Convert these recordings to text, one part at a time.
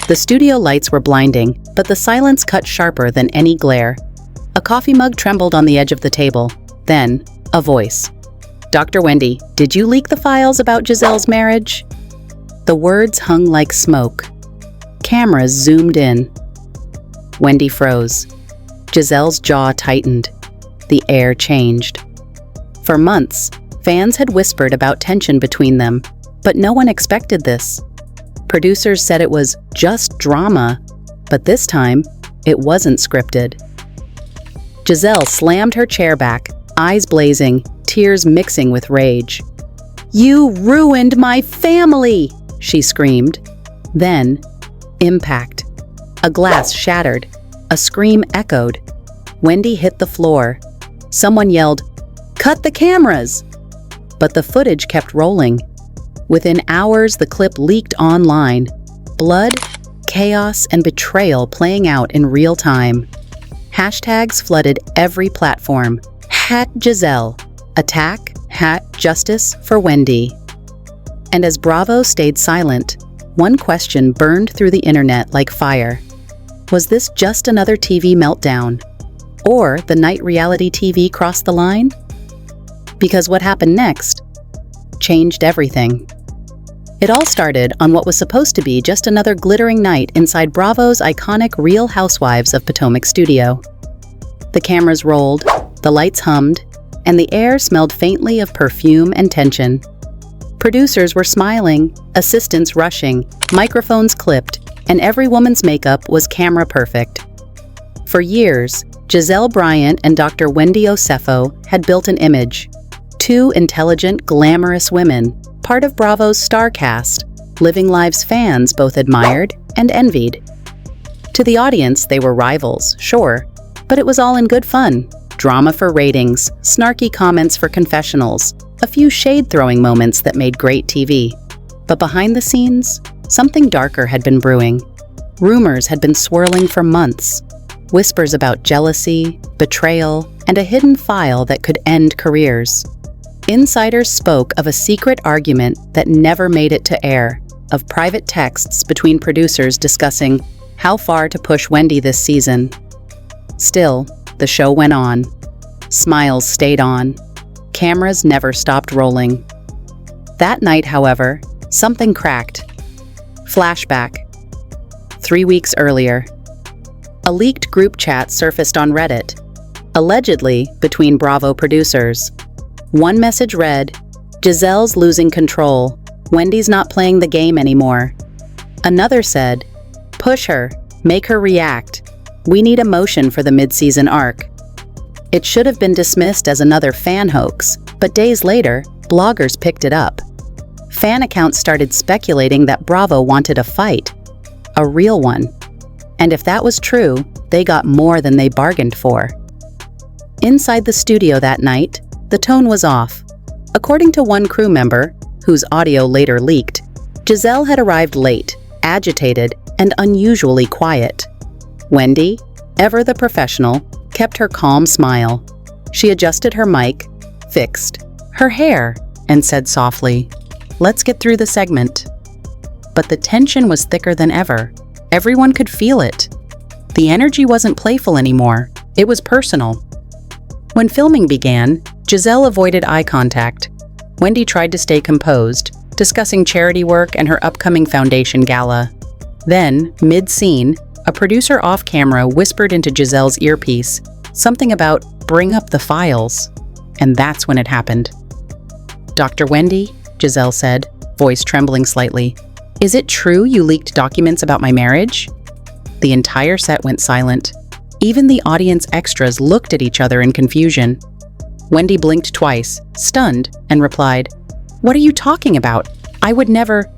The studio lights were blinding, but the silence cut sharper than any glare. A coffee mug trembled on the edge of the table. Then, a voice. "Dr. Wendy, did you leak the files about Gizelle's marriage?" The words hung like smoke. Cameras zoomed in. Wendy froze. Gizelle's jaw tightened. The air changed. For months, fans had whispered about tension between them, but no one expected this. Producers said it was just drama, but this time, it wasn't scripted. Gizelle slammed her chair back, eyes blazing, tears mixing with rage. "You ruined my family!" she screamed. Then, impact. A glass shattered. A scream echoed. Wendy hit the floor. Someone yelled, "Cut the cameras!" But the footage kept rolling. Within hours, the clip leaked online. Blood, chaos, and betrayal playing out in real time. Hashtags flooded every platform. #Gizelle. Attack, #Justice for Wendy. And as Bravo stayed silent, one question burned through the internet like fire. Was this just another TV meltdown? Or the night reality TV crossed the line? Because what happened next changed everything. It all started on what was supposed to be just another glittering night inside Bravo's iconic Real Housewives of Potomac studio. The cameras rolled, the lights hummed, and the air smelled faintly of perfume and tension. Producers were smiling, assistants rushing, microphones clipped, and every woman's makeup was camera perfect. For years, Gizelle Bryant and Dr. Wendy Osefo had built an image. Two intelligent, glamorous women, part of Bravo's star cast, living lives fans both admired and envied. To the audience, they were rivals, sure, but it was all in good fun. Drama for ratings, snarky comments for confessionals, a few shade-throwing moments that made great TV. But behind the scenes, something darker had been brewing. Rumors had been swirling for months. Whispers about jealousy, betrayal, and a hidden file that could end careers. Insiders spoke of a secret argument that never made it to air, of private texts between producers discussing how far to push Wendy this season. Still, the show went on. Smiles stayed on. Cameras never stopped rolling. That night, however, something cracked. Flashback. 3 weeks earlier. A leaked group chat surfaced on Reddit, allegedly between Bravo producers. One message read, "Gizelle's losing control. Wendy's not playing the game anymore." Another said, "Push her, make her react. We need emotion for the mid-season arc." It should have been dismissed as another fan hoax, but days later, bloggers picked it up. Fan accounts started speculating that Bravo wanted a fight, a real one. And if that was true, they got more than they bargained for. Inside the studio that night, the tone was off. According to one crew member, whose audio later leaked, Gizelle had arrived late, agitated, and unusually quiet. Wendy, ever the professional, kept her calm smile. She adjusted her mic, fixed her hair, and said softly, "Let's get through the segment." But the tension was thicker than ever. Everyone could feel it. The energy wasn't playful anymore. It was personal. When filming began, Gizelle avoided eye contact. Wendy tried to stay composed, discussing charity work and her upcoming foundation gala. Then, mid-scene, a producer off-camera whispered into Gizelle's earpiece, something about "bring up the files." And that's when it happened. "Dr. Wendy," Gizelle said, voice trembling slightly, "is it true you leaked documents about my marriage?" The entire set went silent. Even the audience extras looked at each other in confusion. Wendy blinked twice, stunned, and replied, "What are you talking about? I would never—"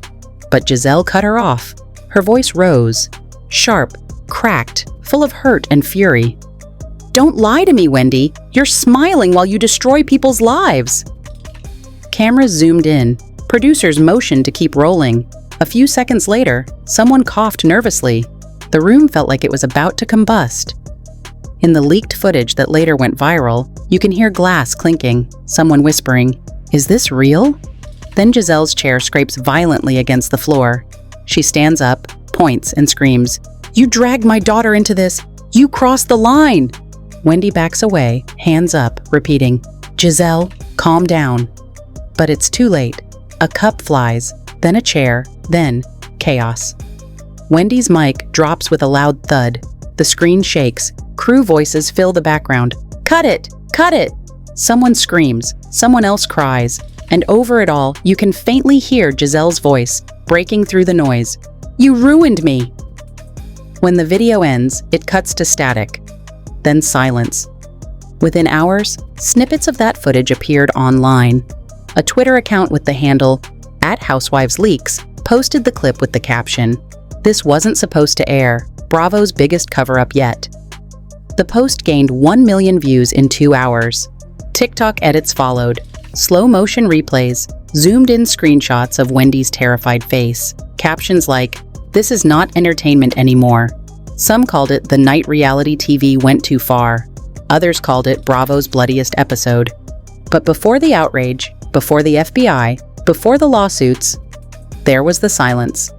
But Gizelle cut her off. Her voice rose, sharp, cracked, full of hurt and fury. "Don't lie to me, Wendy. You're smiling while you destroy people's lives." Cameras zoomed in. Producers motioned to keep rolling. A few seconds later, someone coughed nervously. The room felt like it was about to combust. In the leaked footage that later went viral, you can hear glass clinking, someone whispering, "Is this real?" Then Gizelle's chair scrapes violently against the floor. She stands up, points and screams, "You dragged my daughter into this! You crossed the line!" Wendy backs away, hands up, repeating, "Gizelle, calm down." But it's too late. A cup flies, then a chair, then chaos. Wendy's mic drops with a loud thud. The screen shakes. Crew voices fill the background. "Cut it! Cut it!" Someone screams, someone else cries, and over it all, you can faintly hear Gizelle's voice breaking through the noise. "You ruined me!" When the video ends, it cuts to static, then silence. Within hours, snippets of that footage appeared online. A Twitter account with the handle @HousewivesLeaks posted the clip with the caption, "This wasn't supposed to air. Bravo's biggest cover-up yet." The post gained 1 million views in 2 hours. TikTok edits followed. Slow-motion replays, zoomed-in screenshots of Wendy's terrified face. Captions like, "This is not entertainment anymore." Some called it the night reality TV went too far. Others called it Bravo's bloodiest episode. But before the outrage, before the FBI, before the lawsuits, there was the silence.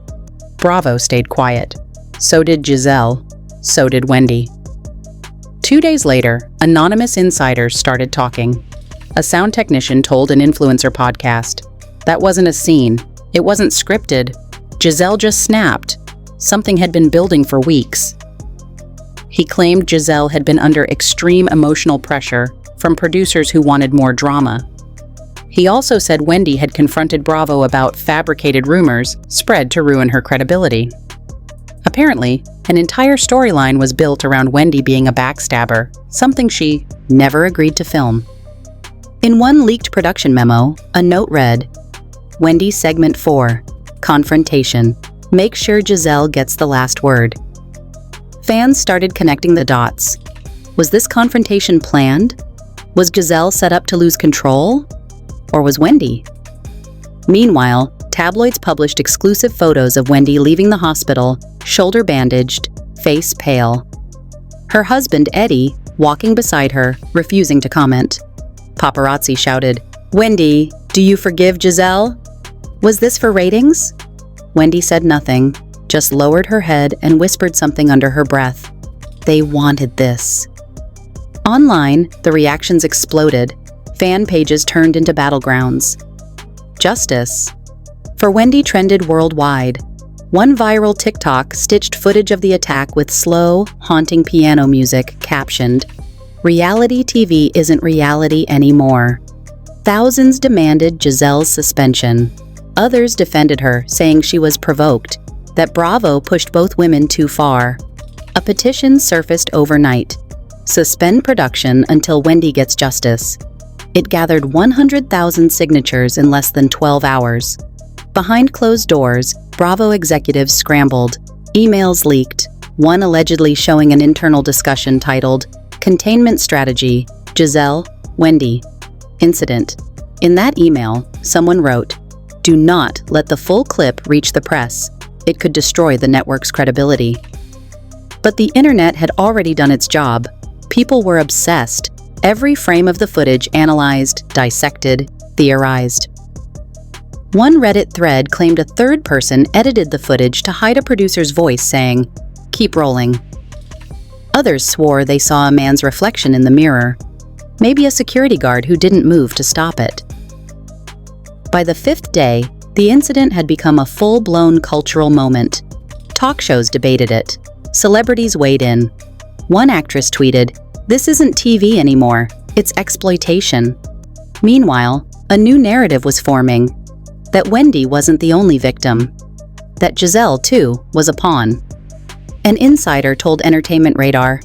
Bravo stayed quiet. So did Gizelle. So did Wendy. 2 days later, anonymous insiders started talking. A sound technician told an influencer podcast, "That wasn't a scene. It wasn't scripted. Gizelle just snapped. Something had been building for weeks." He claimed Gizelle had been under extreme emotional pressure from producers who wanted more drama. He also said Wendy had confronted Bravo about fabricated rumors spread to ruin her credibility. Apparently, an entire storyline was built around Wendy being a backstabber, something she never agreed to film. In one leaked production memo, a note read, "Wendy Segment 4, Confrontation. Make sure Gizelle gets the last word." Fans started connecting the dots. Was this confrontation planned? Was Gizelle set up to lose control? Or was Wendy? Meanwhile, tabloids published exclusive photos of Wendy leaving the hospital, shoulder bandaged, face pale. Her husband, Eddie, walking beside her, refusing to comment. Paparazzi shouted, "Wendy, do you forgive Gizelle? Was this for ratings?" Wendy said nothing, just lowered her head and whispered something under her breath. They wanted this. Online, the reactions exploded. Fan pages turned into battlegrounds. Justice for Wendy trended worldwide. One viral TikTok stitched footage of the attack with slow, haunting piano music, captioned, "Reality TV isn't reality anymore." Thousands demanded Gizelle's suspension. Others defended her, saying she was provoked, that Bravo pushed both women too far. A petition surfaced overnight. Suspend production until Wendy gets justice. It gathered 100,000 signatures in less than 12 hours. Behind closed doors, Bravo executives scrambled. Emails leaked, one allegedly showing an internal discussion titled, "Containment Strategy, Gizelle, Wendy, Incident." In that email, someone wrote, "Do not let the full clip reach the press. It could destroy the network's credibility." But the internet had already done its job. People were obsessed. Every frame of the footage analyzed, dissected, theorized. One Reddit thread claimed a third person edited the footage to hide a producer's voice saying, "Keep rolling." Others swore they saw a man's reflection in the mirror, maybe a security guard who didn't move to stop it. By the 5th day, the incident had become a full-blown cultural moment. Talk shows debated it. Celebrities weighed in. One actress tweeted, "This isn't TV anymore, it's exploitation." Meanwhile, a new narrative was forming, that Wendy wasn't the only victim, that Gizelle, too, was a pawn. An insider told Entertainment Radar,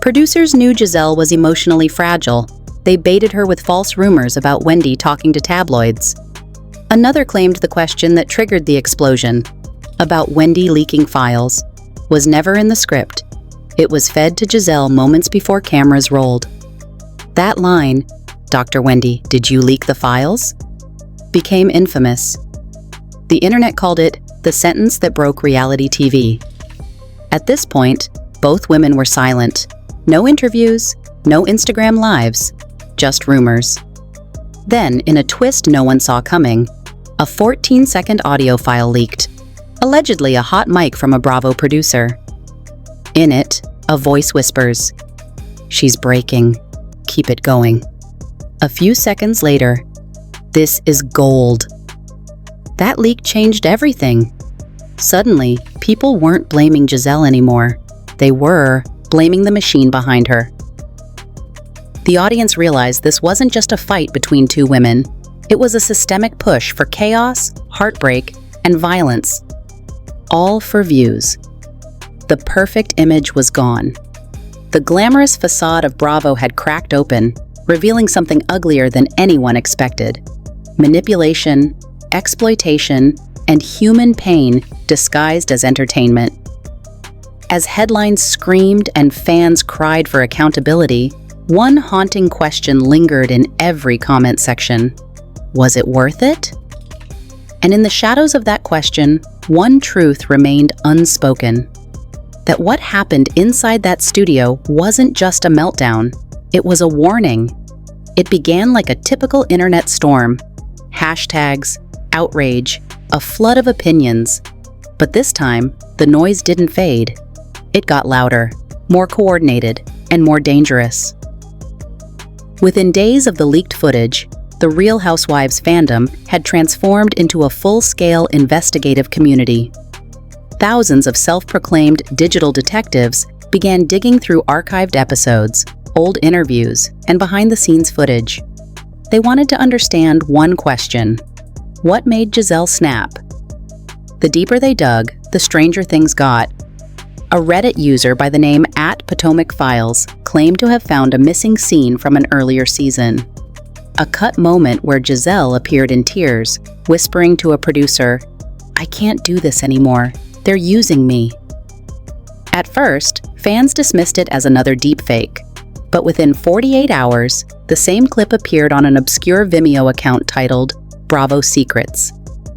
"Producers knew Gizelle was emotionally fragile. They baited her with false rumors about Wendy talking to tabloids." Another claimed the question that triggered the explosion, about Wendy leaking files, was never in the script. It was fed to Gizelle moments before cameras rolled. That line, "Dr. Wendy, did you leak the files?" became infamous. The internet called it the sentence that broke reality TV. At this point, both women were silent. No interviews, no Instagram lives, just rumors. Then, in a twist no one saw coming, a 14-second audio file leaked. allegedly a hot mic from a Bravo producer. In it, a voice whispers, "She's breaking. Keep it going." A few seconds later, "This is gold." That leak changed everything. Suddenly, people weren't blaming Gizelle anymore. They were blaming the machine behind her. The audience realized this wasn't just a fight between two women. It was a systemic push for chaos, heartbreak, and violence. All for views. The perfect image was gone. The glamorous facade of Bravo had cracked open, revealing something uglier than anyone expected. Manipulation, exploitation, and human pain disguised as entertainment. As headlines screamed and fans cried for accountability, one haunting question lingered in every comment section. Was it worth it? And in the shadows of that question, one truth remained unspoken. That what happened inside that studio wasn't just a meltdown, it was a warning. It began like a typical internet storm. Hashtags, outrage, a flood of opinions. But this time, the noise didn't fade. It got louder, more coordinated, and more dangerous. Within days of the leaked footage, the Real Housewives fandom had transformed into a full-scale investigative community. Thousands of self-proclaimed digital detectives began digging through archived episodes, old interviews, and behind-the-scenes footage. They wanted to understand one question: what made Gizelle snap? The deeper they dug, the stranger things got. A Reddit user by the name @PotomacFiles claimed to have found a missing scene from an earlier season. A cut moment where Gizelle appeared in tears, whispering to a producer, "I can't do this anymore. They're using me." At first, fans dismissed it as another deepfake. But within 48 hours, the same clip appeared on an obscure Vimeo account titled Bravo Secrets.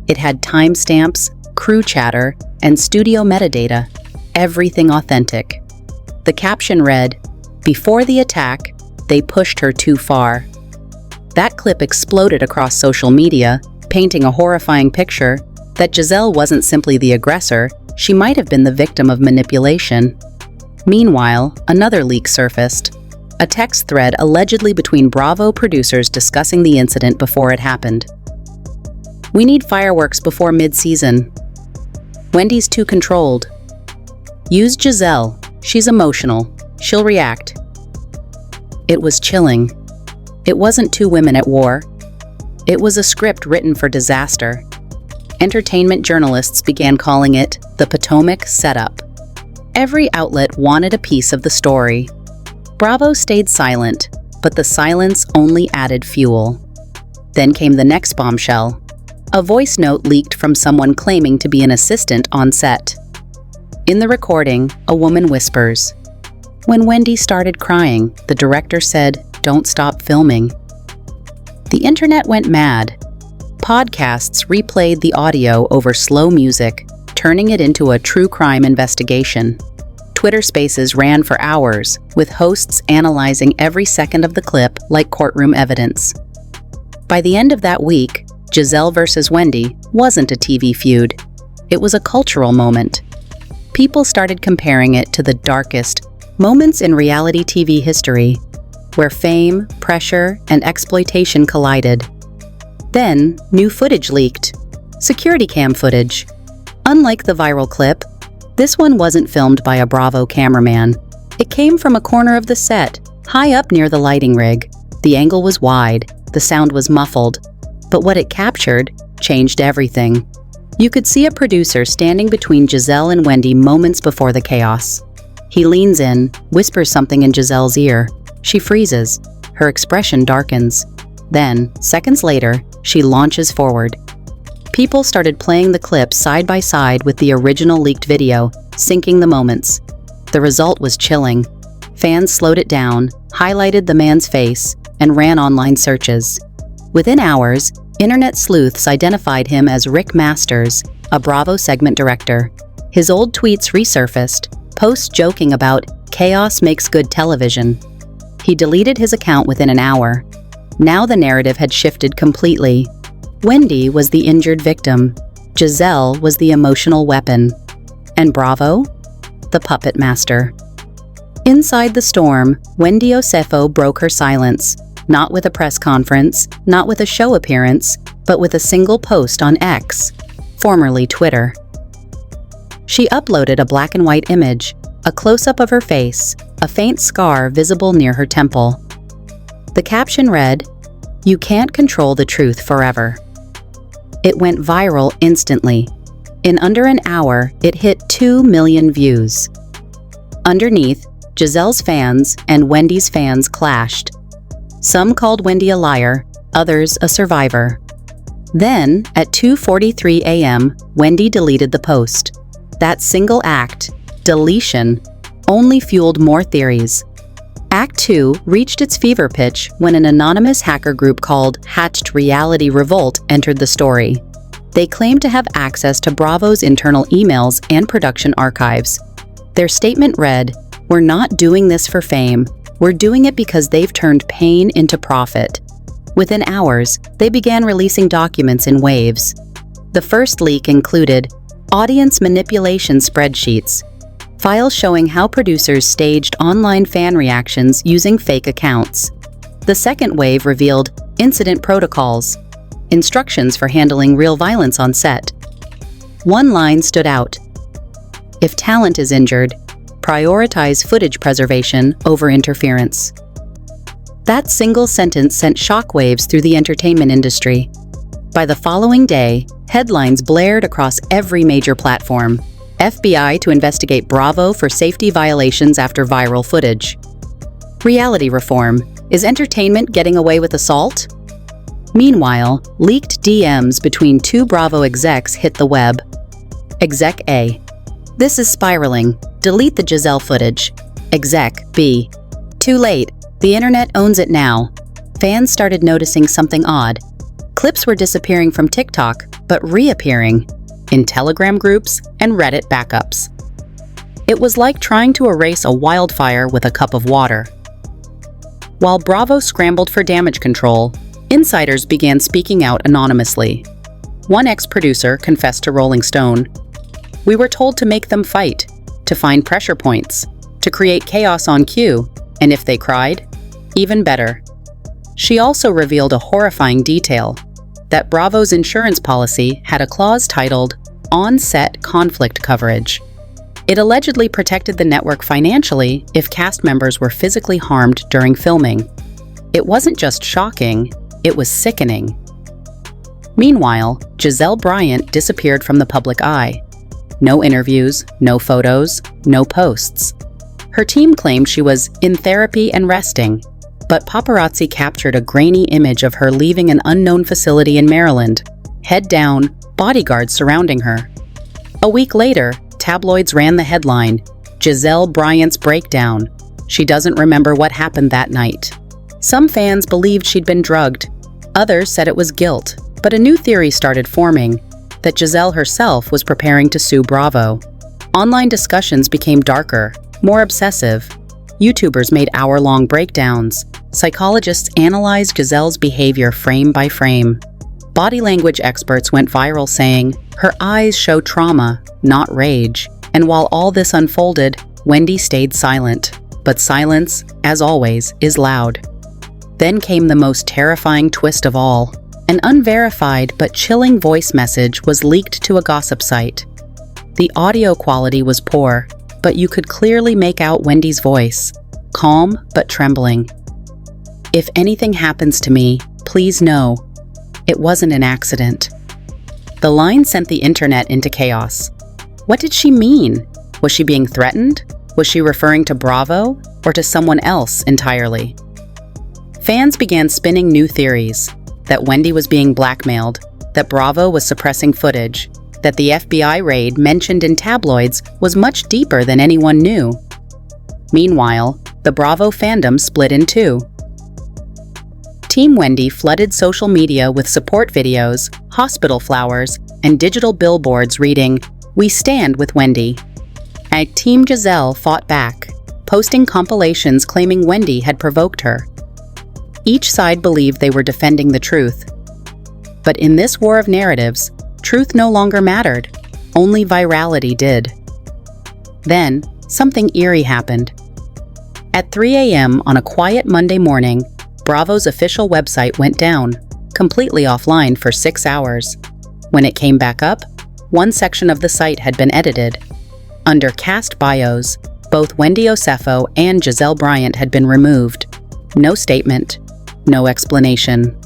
It had timestamps, crew chatter, and studio metadata, everything authentic. The caption read, "Before the attack, they pushed her too far." That clip exploded across social media, painting a horrifying picture that Gizelle wasn't simply the aggressor, she might have been the victim of manipulation. Meanwhile, another leak surfaced. A text thread allegedly between Bravo producers discussing the incident before it happened. "We need fireworks before mid-season. Wendy's too controlled. Use Gizelle. She's emotional. She'll react." It was chilling. It wasn't two women at war. It was a script written for disaster. Entertainment journalists began calling it the Potomac setup. Every outlet wanted a piece of the story. Bravo stayed silent, but the silence only added fuel. Then came the next bombshell. A voice note leaked from someone claiming to be an assistant on set. In the recording, a woman whispers, "When Wendy started crying, the director said, 'Don't stop filming.'" The internet went mad. Podcasts replayed the audio over slow music, turning it into a true crime investigation. Twitter Spaces ran for hours, with hosts analyzing every second of the clip like courtroom evidence. By the end of that week, Gizelle versus Wendy wasn't a TV feud. It was a cultural moment. People started comparing it to the darkest moments in reality TV history, where fame, pressure, and exploitation collided. Then, new footage leaked. Security cam footage. Unlike the viral clip, this one wasn't filmed by a Bravo cameraman. It came from a corner of the set, high up near the lighting rig. The angle was wide, the sound was muffled, but what it captured changed everything. You could see a producer standing between Gizelle and Wendy moments before the chaos. He leans in, whispers something in Gizelle's ear. She freezes. Her expression darkens. Then, seconds later, she launches forward. People started playing the clip side by side with the original leaked video, syncing the moments. The result was chilling. Fans slowed it down, highlighted the man's face, and ran online searches. Within hours, internet sleuths identified him as Rick Masters, a Bravo segment director. His old tweets resurfaced, posts joking about chaos makes good television. He deleted his account within an hour. Now the narrative had shifted completely. Wendy was the injured victim. Gizelle was the emotional weapon, and Bravo, the puppet master. Inside the storm, Wendy Osefo broke her silence, not with a press conference, not with a show appearance, but with a single post on X, formerly Twitter. She uploaded a black and white image, a close-up of her face, a faint scar visible near her temple. The caption read, "You can't control the truth forever." It went viral instantly. In under an hour, it hit 2 million views. Underneath, Gizelle's fans and Wendy's fans clashed. Some called Wendy a liar, others a survivor. Then, at 2:43 a.m., Wendy deleted the post. That single act, deletion, only fueled more theories. Act 2 reached its fever pitch when an anonymous hacker group called Hatched Reality Revolt entered the story. They claimed to have access to Bravo's internal emails and production archives. Their statement read, "We're not doing this for fame. We're doing it because they've turned pain into profit." Within hours, they began releasing documents in waves. The first leak included audience manipulation spreadsheets, files showing how producers staged online fan reactions using fake accounts. The second wave revealed incident protocols, instructions for handling real violence on set. One line stood out: "If talent is injured, prioritize footage preservation over interference." That single sentence sent shockwaves through the entertainment industry. By the following day, headlines blared across every major platform. FBI to investigate Bravo for safety violations after viral footage. Reality reform. Is entertainment getting away with assault? Meanwhile, leaked DMs between two Bravo execs hit the web. Exec A: "This is spiraling. Delete the Gizelle footage." Exec B: "Too late. The internet owns it now." Fans started noticing something odd. Clips were disappearing from TikTok, but reappearing in Telegram groups and Reddit backups. It was like trying to erase a wildfire with a cup of water. While Bravo scrambled for damage control, insiders began speaking out anonymously. One ex-producer confessed to Rolling Stone, "We were told to make them fight, to find pressure points, to create chaos on cue, and if they cried, even better." She also revealed a horrifying detail, that Bravo's insurance policy had a clause titled On-Set Conflict Coverage. It allegedly protected the network financially if cast members were physically harmed during filming. It wasn't just shocking, it was sickening. Meanwhile, Gizelle Bryant disappeared from the public eye. No interviews, no photos, no posts. Her team claimed she was in therapy and resting, but paparazzi captured a grainy image of her leaving an unknown facility in Maryland. Head down, bodyguards surrounding her. A week later, tabloids ran the headline, "Gizelle Bryant's breakdown. She doesn't remember what happened that night." Some fans believed she'd been drugged. Others said it was guilt, but a new theory started forming, that Gizelle herself was preparing to sue Bravo. Online discussions became darker, more obsessive. YouTubers made hour-long breakdowns. Psychologists analyzed Gizelle's behavior frame by frame. Body language experts went viral saying, "Her eyes show trauma, not rage." And while all this unfolded, Wendy stayed silent. But silence, as always, is loud. Then came the most terrifying twist of all. An unverified but chilling voice message was leaked to a gossip site. The audio quality was poor, but you could clearly make out Wendy's voice, calm but trembling. "If anything happens to me, please know, it wasn't an accident." The line sent the internet into chaos. What did she mean? Was she being threatened? Was she referring to Bravo or to someone else entirely? Fans began spinning new theories, that Wendy was being blackmailed, that Bravo was suppressing footage, that the FBI raid mentioned in tabloids was much deeper than anyone knew. Meanwhile, the Bravo fandom split in two. Team Wendy flooded social media with support videos, hospital flowers, and digital billboards reading, "We stand with Wendy." And Team Gizelle fought back, posting compilations claiming Wendy had provoked her. Each side believed they were defending the truth. But in this war of narratives, Truth no longer mattered. Only virality did. Then, something eerie happened. At 3 a.m. on a quiet Monday morning, Bravo's official website went down, completely offline for 6 hours. When it came back up, one section of the site had been edited. Under cast bios, both Wendy Osefo and Gizelle Bryant had been removed. No statement, no explanation.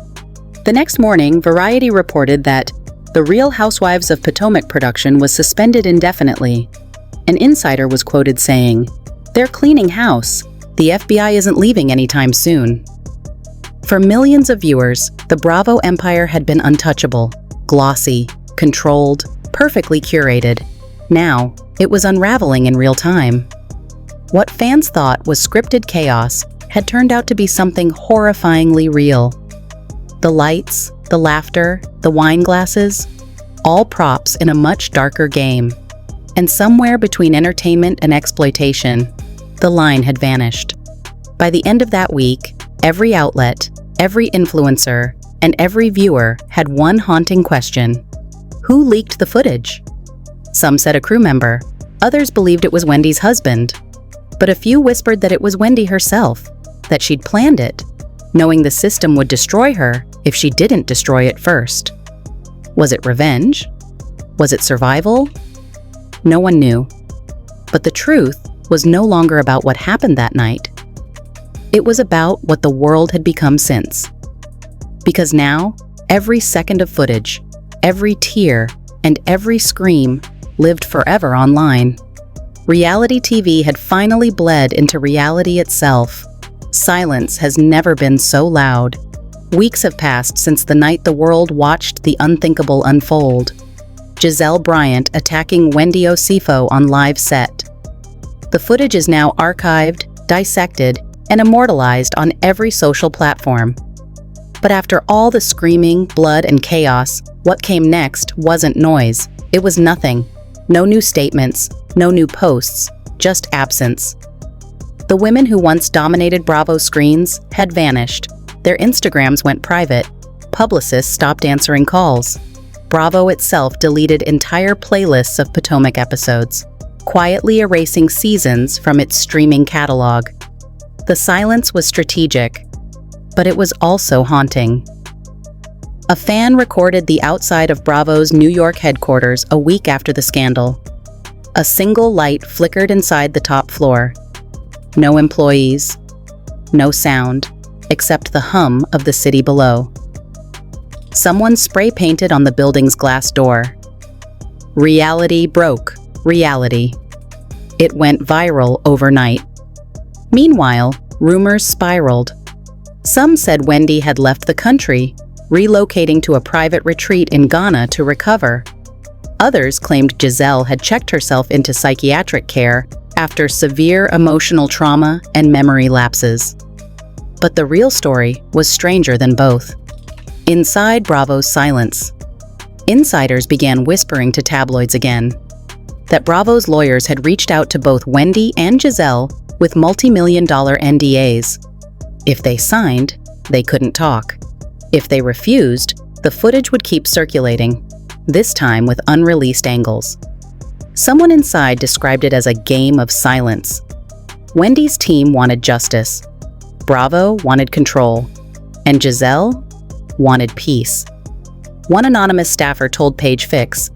The next morning, Variety reported that The Real Housewives of Potomac production was suspended indefinitely. An insider was quoted saying, "They're cleaning house. The FBI isn't leaving anytime soon." For millions of viewers, the Bravo empire had been untouchable, glossy, controlled, perfectly curated. Now, it was unraveling in real time. What fans thought was scripted chaos had turned out to be something horrifyingly real. The lights, the laughter, the wine glasses, all props in a much darker game. And somewhere between entertainment and exploitation, the line had vanished. By the end of that week, every outlet, every influencer, and every viewer had one haunting question: who leaked the footage? Some said a crew member, others believed it was Wendy's husband. But a few whispered that it was Wendy herself, that she'd planned it, knowing the system would destroy her if she didn't destroy it first. Was it revenge? Was it survival? No one knew. But the truth was no longer about what happened that night. It was about what the world had become since. Because now, every second of footage, every tear, and every scream lived forever online. Reality TV had finally bled into reality itself. Silence has never been so loud. Weeks have passed since the night the world watched the unthinkable unfold. Gizelle Bryant attacking Wendy Osefo on live set. The footage is now archived, dissected, and immortalized on every social platform. But after all the screaming, blood, and chaos, what came next wasn't noise. It was nothing. No new statements, no new posts, just absence. The women who once dominated Bravo screens had vanished. Their Instagrams went private. Publicists stopped answering calls. Bravo itself deleted entire playlists of Potomac episodes, quietly erasing seasons from its streaming catalog. The silence was strategic, but it was also haunting. A fan recorded the outside of Bravo's New York headquarters a week after the scandal. A single light flickered inside the top floor. No employees, no sound, except the hum of the city below. Someone spray-painted on the building's glass door. Reality broke reality. It went viral overnight. Meanwhile, rumors spiraled. Some said Wendy had left the country, relocating to a private retreat in Ghana to recover. Others claimed Gizelle had checked herself into psychiatric care after severe emotional trauma and memory lapses. But the real story was stranger than both. Inside Bravo's silence, insiders began whispering to tabloids again that Bravo's lawyers had reached out to both Wendy and Gizelle with multi-million-dollar NDAs. If they signed, they couldn't talk. If they refused, the footage would keep circulating, this time with unreleased angles. Someone inside described it as a game of silence. Wendy's team wanted justice. Bravo wanted control. And Gizelle wanted peace. One anonymous staffer told Page Fix,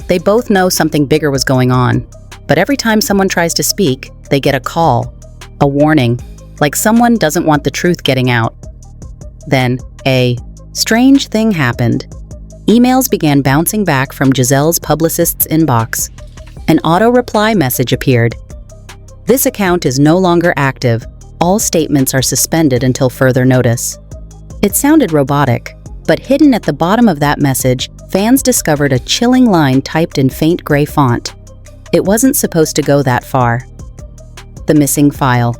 "They both know something bigger was going on, but every time someone tries to speak, they get a call, a warning, like someone doesn't want the truth getting out." Then, a strange thing happened. Emails began bouncing back from Gizelle's publicist's inbox. An auto-reply message appeared. "This account is no longer active. All statements are suspended until further notice." It sounded robotic, but hidden at the bottom of that message, fans discovered a chilling line typed in faint gray font. It wasn't supposed to go that far. The missing file.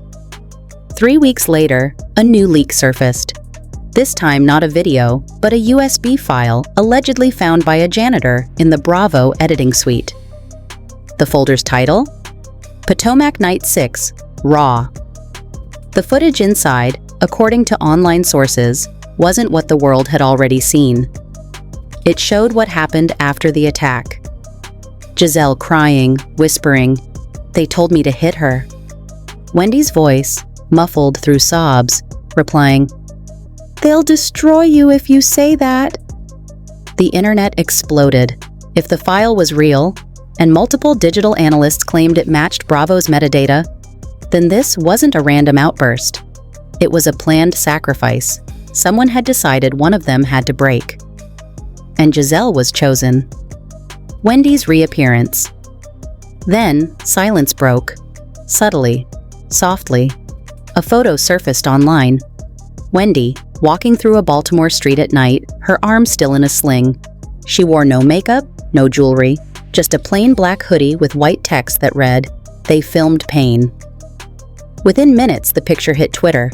3 weeks later, a new leak surfaced. This time not a video, but a USB file allegedly found by a janitor in the Bravo editing suite. The folder's title? Potomac Night 6, Raw. The footage inside, according to online sources, wasn't what the world had already seen. It showed what happened after the attack. Gizelle crying, whispering, "They told me to hit her." Wendy's voice, muffled through sobs, replying, "They'll destroy you if you say that." The internet exploded. If the file was real, and multiple digital analysts claimed it matched Bravo's metadata, then this wasn't a random outburst. It was a planned sacrifice. Someone had decided one of them had to break. And Gizelle was chosen. Wendy's reappearance. Then, silence broke. Subtly, softly. A photo surfaced online. Wendy, walking through a Baltimore street at night, her arm still in a sling. She wore no makeup, no jewelry, just a plain black hoodie with white text that read, "They filmed pain." Within minutes, the picture hit Twitter.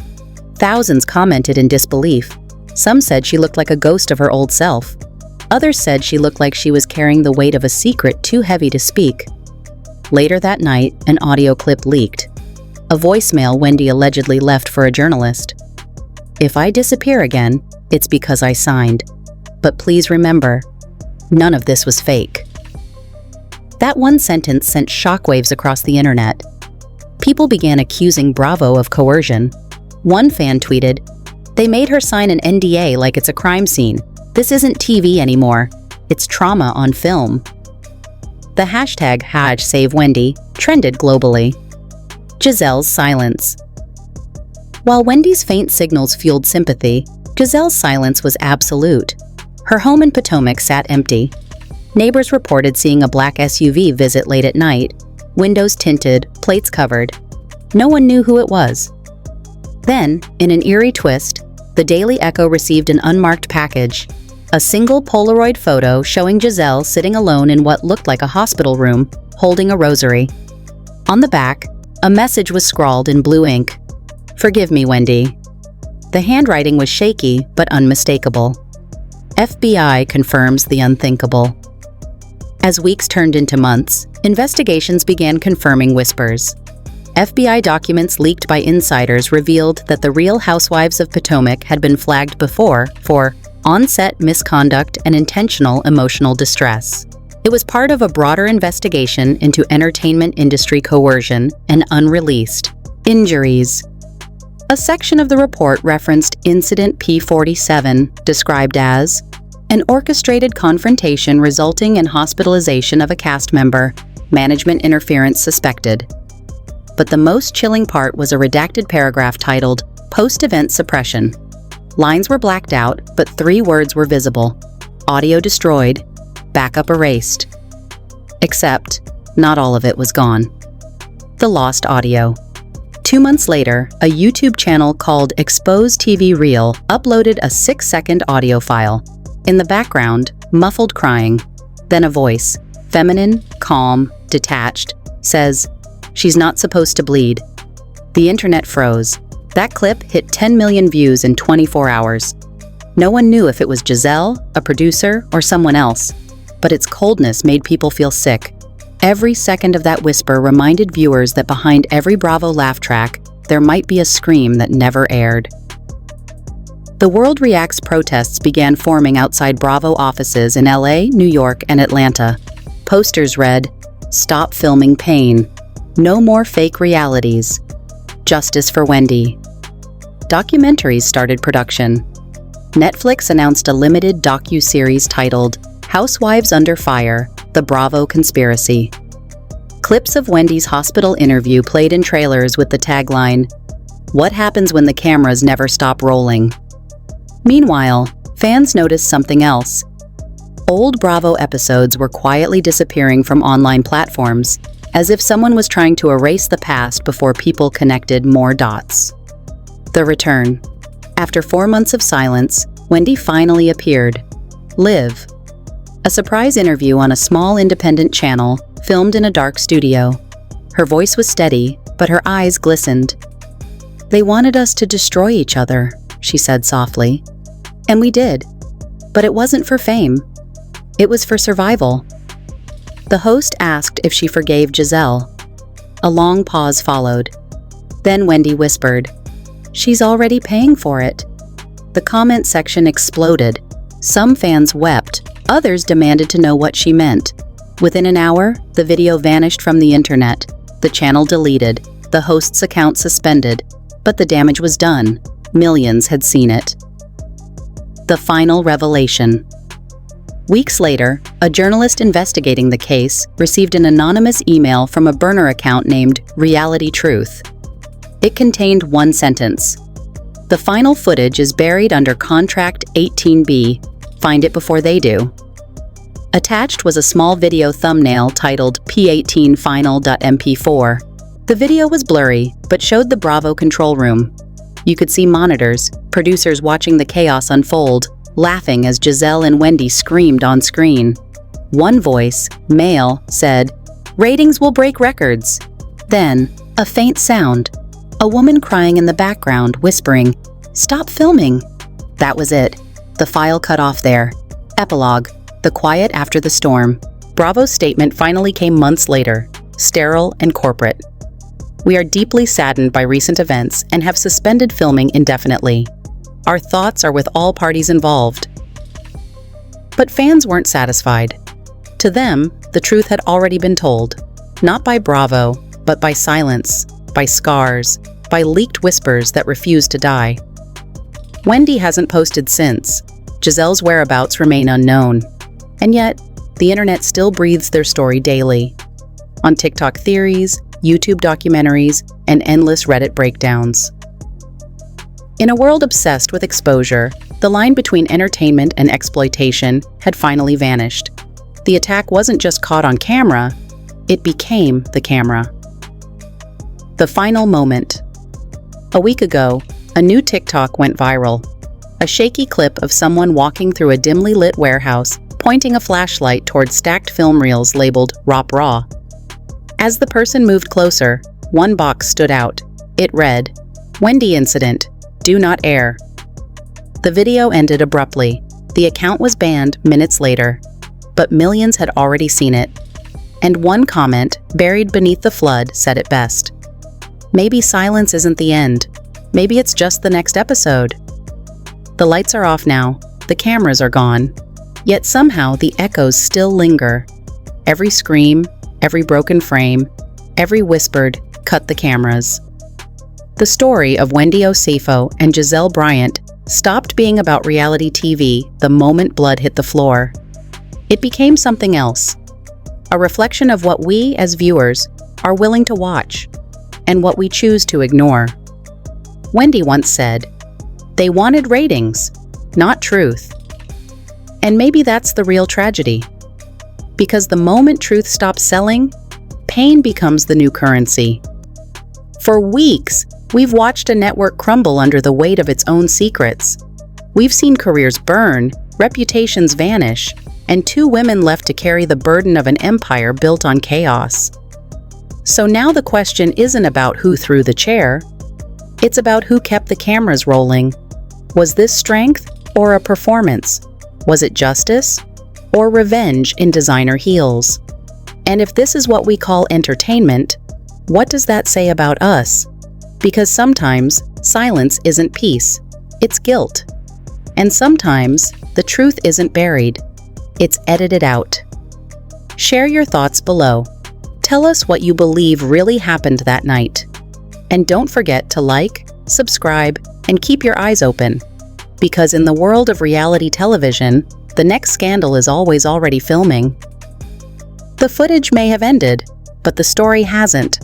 Thousands commented in disbelief. Some said she looked like a ghost of her old self. Others said she looked like she was carrying the weight of a secret too heavy to speak. Later that night, an audio clip leaked. A voicemail Wendy allegedly left for a journalist. "If I disappear again, it's because I signed. But please remember, none of this was fake." That one sentence sent shockwaves across the internet. People began accusing Bravo of coercion. One fan tweeted, "They made her sign an NDA like it's a crime scene. This isn't TV anymore. It's trauma on film." The hashtag #SaveWendy trended globally. Gizelle's silence. While Wendy's faint signals fueled sympathy, Gizelle's silence was absolute. Her home in Potomac sat empty. Neighbors reported seeing a black SUV visit late at night, windows tinted, plates covered. No one knew who it was. Then, in an eerie twist, the Daily Echo received an unmarked package. A single Polaroid photo showing Gizelle sitting alone in what looked like a hospital room, holding a rosary. On the back, a message was scrawled in blue ink. "Forgive me, Wendy." The handwriting was shaky but unmistakable. FBI confirms the unthinkable. As weeks turned into months, investigations began confirming whispers. FBI documents leaked by insiders revealed that the Real Housewives of Potomac had been flagged before for on-set misconduct and intentional emotional distress. It was part of a broader investigation into entertainment industry coercion and unreleased injuries. A section of the report referenced Incident P47, described as an orchestrated confrontation resulting in hospitalization of a cast member, management interference suspected. But the most chilling part was a redacted paragraph titled, "Post-event suppression." Lines were blacked out, but 3 words were visible. Audio destroyed, backup erased. Except, not all of it was gone. The lost audio. 2 months later, a YouTube channel called Expose TV Real uploaded a 6-second audio file. In the background, muffled crying. Then a voice, feminine, calm, detached, says, "She's not supposed to bleed." The internet froze. That clip hit 10 million views in 24 hours. No one knew if it was Gizelle, a producer, or someone else, but its coldness made people feel sick. Every second of that whisper reminded viewers that behind every Bravo laugh track, there might be a scream that never aired. The World Reacts protests began forming outside Bravo offices in LA, New York, and Atlanta. Posters read, "Stop filming pain. No more fake realities. Justice for Wendy." Documentaries started production. Netflix announced a limited docu-series titled Housewives Under Fire: The Bravo Conspiracy. Clips of Wendy's hospital interview played in trailers with the tagline, "What happens when the cameras never stop rolling?" Meanwhile, fans noticed something else. Old Bravo episodes were quietly disappearing from online platforms, as if someone was trying to erase the past before people connected more dots. The return. After 4 months of silence, Wendy finally appeared. Live. A surprise interview on a small independent channel, filmed in a dark studio. Her voice was steady, but her eyes glistened. "They wanted us to destroy each other," she said softly. "And we did. But it wasn't for fame. It was for survival." The host asked if she forgave Gizelle. A long pause followed. Then Wendy whispered, "She's already paying for it." The comment section exploded. Some fans wept, Others demanded to know what she meant. Within an hour, the video vanished from the internet, the channel deleted, the host's account suspended, but the damage was done. Millions had seen it. The final revelation. Weeks later, a journalist investigating the case received an anonymous email from a burner account named Reality Truth. It contained one sentence. The final footage is buried under Contract 18B. Find it before they do. Attached was a small video thumbnail titled P18final.mp4. The video was blurry, but showed the Bravo control room. You could see monitors, producers watching the chaos unfold, laughing as Gizelle and Wendy screamed on screen. One voice, male, said, "Ratings will break records." Then, a faint sound. A woman crying in the background, whispering, "Stop filming." That was it. The file cut off there. Epilogue. The quiet after the storm. Bravo's statement finally came months later, sterile and corporate. "We are deeply saddened by recent events and have suspended filming indefinitely. Our thoughts are with all parties involved." But fans weren't satisfied. To them, the truth had already been told, not by Bravo, but by silence, by scars, by leaked whispers that refused to die. Wendy hasn't posted since. Gizelle's whereabouts remain unknown. And yet, the internet still breathes their story daily. On TikTok theories, YouTube documentaries, and endless Reddit breakdowns. In a world obsessed with exposure, the line between entertainment and exploitation had finally vanished. The attack wasn't just caught on camera, it became the camera. The final moment. A week ago, a new TikTok went viral. A shaky clip of someone walking through a dimly lit warehouse, pointing a flashlight toward stacked film reels labeled "Rop Raw." As the person moved closer, one box stood out. It read, "Wendy Incident. Do not air." The video ended abruptly. The account was banned minutes later, but millions had already seen it. And one comment, buried beneath the flood, said it best. Maybe silence isn't the end. Maybe it's just the next episode. The lights are off now. The cameras are gone. Yet somehow the echoes still linger. Every scream, every broken frame, every whispered, "Cut the cameras." The story of Wendy Osefo and Gizelle Bryant stopped being about reality TV the moment blood hit the floor. It became something else, a reflection of what we, as viewers, are willing to watch, and what we choose to ignore. Wendy once said, "They wanted ratings, not truth." And maybe that's the real tragedy. Because the moment truth stops selling, pain becomes the new currency. For weeks, we've watched a network crumble under the weight of its own secrets. We've seen careers burn, reputations vanish, and two women left to carry the burden of an empire built on chaos. So now the question isn't about who threw the chair. It's about who kept the cameras rolling. Was this strength or a performance? Was it justice or revenge in designer heels? And if this is what we call entertainment, what does that say about us? Because sometimes silence isn't peace, it's guilt. And sometimes the truth isn't buried, it's edited out. Share your thoughts below. Tell us what you believe really happened that night. And don't forget to like, subscribe, and keep your eyes open. Because in the world of reality television, the next scandal is always already filming. The footage may have ended, but the story hasn't.